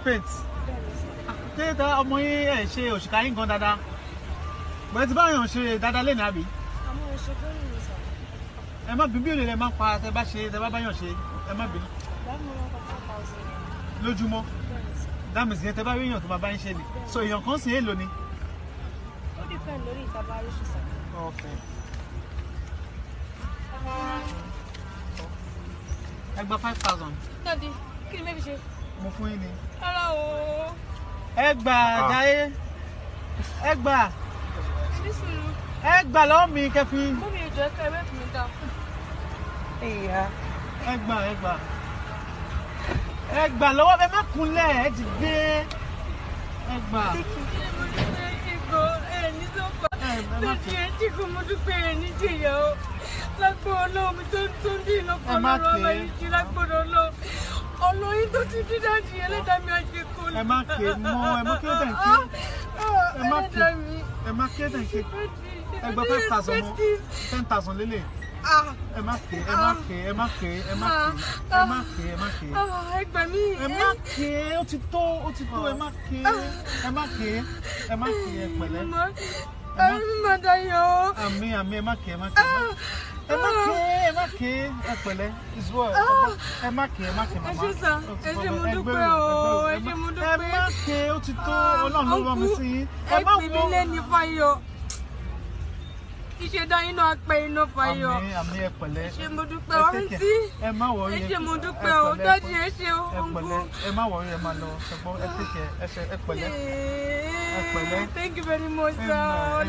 Faith. Ṣé ọmọ yín ẹ̀ ṣe òṣìkà yín gan dáadáa? Bẹ́ẹ̀ tí báyọ̀ ṣe dáadáa lẹ́nu àbí? Àmọ́ ìṣègùn ni sà. Ẹ má bínú èrè lẹ máa ń pa tẹ bá báyọ̀ ṣe ẹ má bínú. Báwo ni wọ́n kọ́ 4,000? Lójúmọ́. Dáàmì sí yẹn tẹ bá rí èèyàn tó máa bá ń ṣe ni. So èèyàn kan sì èèlò ni. Ó depend lórí ìtàbá oríṣi sà. Okay. Ẹ gba 5,000. Dádì, kí ni mẹ́bí ṣe? Mo fún yín ni. Rárá o. Ẹ gbà Jaiye. Ẹ gbà. Nísìnyí. Ẹ gbà lọ́wọ́ mi kẹfì. Mú mi ìjọ ẹ̀ka ẹ̀rẹ́ fún mi dá. Ìyá. Ẹ gbà. Ẹ gbà lọ́wọ́ ẹ má kúnlẹ̀ ẹ ti gbé. Ẹ gbà. Lọ́dí ẹ tí kò mú dúpẹ́ ẹ ní jìyà o. Lágbó ọlọ́run mi tó ń dín lọ́kọ̀ lọ́rọ̀ ọmọ yìí jí lágbódò lọ. Ọlọ́yin tó ti dín dájú ẹlẹ́dàá mi àjẹkù. Ẹ má ké mọ́ ẹ má ké tẹ̀ ń ké. Ẹ má ké tẹ̀ ń ké. Ẹ gba 5,000 mọ́ 10,000 lélẹ̀. Ẹ má ké. Ẹ gbà mí. Ẹ má ké ó ti tó ẹ má ké. Ẹ pẹ̀lẹ́. Ẹ̀rù mi máa dayọ̀. Àmín ẹ má ké. Ẹ pẹ̀lẹ́. Ẹ má ké màmá. Ẹ ṣé sà, ẹ ṣé mo dúpẹ́ o, ẹ ṣé mo dúpẹ́. Ẹ má ké ó ti tó Ọlọ́run ló rán mi sí yín. Ẹ pè mí lẹ́ni Fáyọ̀. Iṣẹ́ dáyín náà pẹ́ iná Fáyọ̀. Àmín ẹ pẹ̀lẹ́. Ẹ ṣé mo dúpẹ́ o, àǹtí. Ẹ má wọrí. Ẹ ṣé mo dúpẹ́ o, dájú ẹ ṣé o. Ẹ pẹ̀lẹ́. Ẹ má wọrí ẹ má lọ. Ṣùgbọ́n ẹ tẹ̀kẹ̀ ẹ pẹ̀lẹ́. Thank you very much, sir.